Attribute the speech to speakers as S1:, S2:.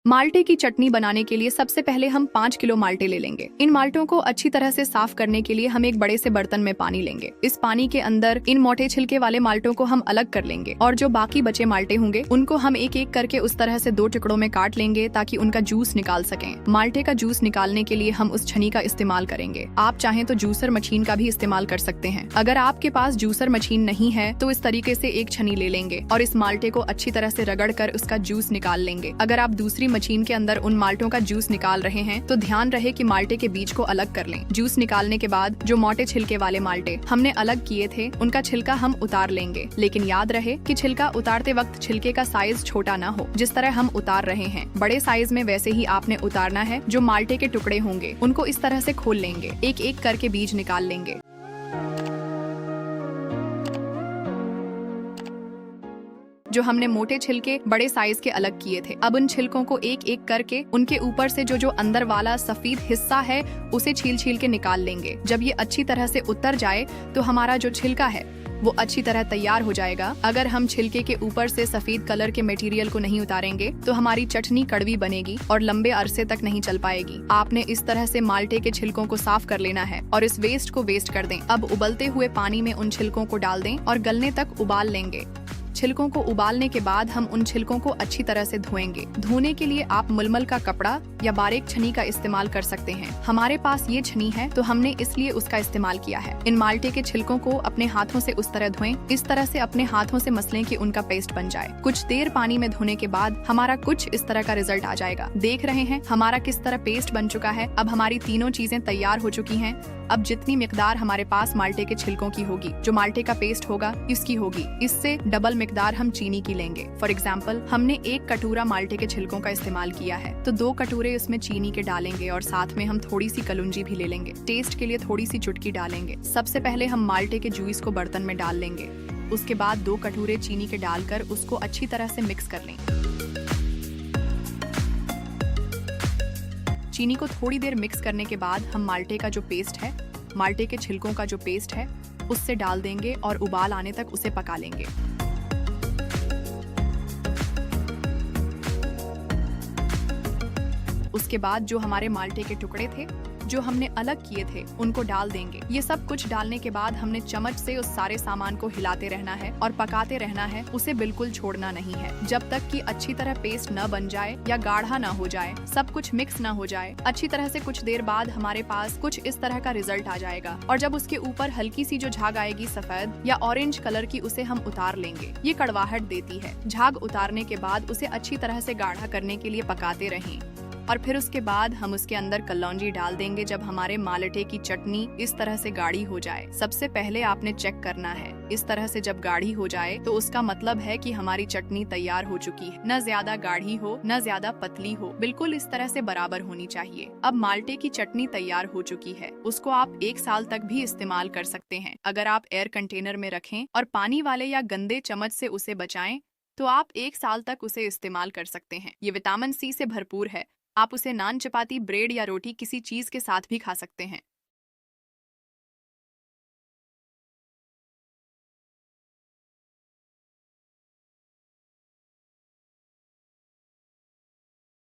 S1: माल्टे की चटनी बनाने के लिए सबसे पहले हम 5 किलो माल्टे ले लेंगे। इन माल्टों को अच्छी तरह से साफ करने के लिए हम एक बड़े से बर्तन में पानी लेंगे। इस पानी के अंदर इन मोटे छिलके वाले माल्टों को हम अलग कर लेंगे और जो बाकी बचे माल्टे होंगे उनको हम एक एक करके उस तरह से 2 टुकड़ों में काट लेंगे ताकि उनका जूस निकाल सकें। माल्टे का जूस निकालने के लिए हम उस छन्नी का इस्तेमाल करेंगे। आप चाहें तो जूसर मशीन का भी इस्तेमाल कर सकते हैं। अगर आपके पास जूसर मशीन नहीं है तो इस तरीके से एक छन्नी ले लेंगे और इस माल्टे को अच्छी तरह से रगड़ कर उसका जूस निकाल लेंगे। अगर आप दूसरी मशीन के अंदर उन माल्टों का जूस निकाल रहे हैं तो ध्यान रहे कि माल्टे के बीज को अलग कर लें। जूस निकालने के बाद जो मोटे छिलके वाले माल्टे हमने अलग किए थे उनका छिलका हम उतार लेंगे, लेकिन याद रहे कि छिलका उतारते वक्त छिलके का साइज छोटा ना हो। जिस तरह हम उतार रहे हैं बड़े साइज में वैसे ही आपने उतारना है। जो माल्टे के टुकड़े होंगे उनको इस तरह से खोल लेंगे, एक एक करके बीज निकाल लेंगे। जो हमने मोटे छिलके बड़े साइज के अलग किए थे, अब उन छिलकों को एक एक करके उनके ऊपर से जो अंदर वाला सफेद हिस्सा है उसे छील छील के निकाल लेंगे। जब ये अच्छी तरह से उतर जाए तो हमारा जो छिलका है वो अच्छी तरह तैयार हो जाएगा। अगर हम छिलके के ऊपर से सफेद कलर के मटेरियल को नहीं उतारेंगे तो हमारी चटनी कड़वी बनेगी और लंबे अरसे तक नहीं चल पाएगी। आपने इस तरह से माल्टे के छिलकों को साफ कर लेना है और इस वेस्ट को वेस्ट कर दें। अब उबलते हुए पानी में उन छिलकों को डाल दें और गलने तक उबाल लेंगे। छिलकों को उबालने के बाद हम उन छिलकों को अच्छी तरह से धोएंगे। धोने के लिए आप मलमल का कपड़ा या बारीक छन्नी का इस्तेमाल कर सकते हैं। हमारे पास ये छन्नी है तो हमने इसलिए उसका इस्तेमाल किया है। इन माल्टे के छिलकों को अपने हाथों से उस तरह धोएं, इस तरह से अपने हाथों से मसलें कि उनका पेस्ट बन जाए। कुछ देर पानी में धोने के बाद हमारा कुछ इस तरह का रिजल्ट आ जाएगा। देख रहे हैं हमारा किस तरह पेस्ट बन चुका है। अब हमारी तीनों चीजें तैयार हो चुकी हैं। अब जितनी मिकदार हमारे पास माल्टे के छिलकों की होगी, जो माल्टे का पेस्ट होगा इसकी होगी, इससे डबल मिकदार हम चीनी की लेंगे। फॉर एग्जाम्पल हमने 1 कटोरा माल्टे के छिलकों का इस्तेमाल किया है तो 2 कटोरे उसमें चीनी के डालेंगे और साथ में हम थोड़ी सी कलौंजी भी ले लेंगे। टेस्ट के लिए थोड़ी सी चुटकी डालेंगे। सबसे पहले हम माल्टे के जूस को बर्तन में डाल लेंगे। उसके बाद 2 कटोरे चीनी के डालकर उसको अच्छी तरह से मिक्स कर लें। चीनी को थोड़ी देर मिक्स करने के बाद हम माल्टे का जो पेस्ट है, माल्टे के छिलकों का जो पेस्ट है उससे डाल देंगे और उबाल आने तक उसे पका लेंगे। उसके बाद जो हमारे माल्टे के टुकड़े थे जो हमने अलग किए थे उनको डाल देंगे। ये सब कुछ डालने के बाद हमने चम्मच से उस सारे सामान को हिलाते रहना है और पकाते रहना है। उसे बिल्कुल छोड़ना नहीं है जब तक कि अच्छी तरह पेस्ट न बन जाए या गाढ़ा न हो जाए, सब कुछ मिक्स न हो जाए अच्छी तरह से। कुछ देर बाद हमारे पास कुछ इस तरह का रिजल्ट आ जाएगा और जब उसके ऊपर हल्की सी जो झाग आएगी सफेद या ऑरेंज कलर की, उसे हम उतार लेंगे। ये कड़वाहट देती है। झाग उतारने के बाद उसे अच्छी तरह से गाढ़ा करने के लिए पकाते रहें और फिर उसके बाद हम उसके अंदर कलौंजी डाल देंगे। जब हमारे माल्टे की चटनी इस तरह से गाढ़ी हो जाए, सबसे पहले आपने चेक करना है। इस तरह से जब गाढ़ी हो जाए तो उसका मतलब है कि हमारी चटनी तैयार हो चुकी है। न ज्यादा गाढ़ी हो न ज्यादा पतली हो, बिल्कुल इस तरह से बराबर होनी चाहिए। अब माल्टे की चटनी तैयार हो चुकी है। उसको आप 1 साल तक भी इस्तेमाल कर सकते हैं। अगर आप एयर कंटेनर में रखें और पानी वाले या गंदे चम्मच से उसे बचाएं तो आप 1 साल तक उसे इस्तेमाल कर सकते हैं। ये विटामिन सी से भरपूर है। आप उसे नान, चपाती, ब्रेड या रोटी किसी चीज के साथ भी खा सकते हैं।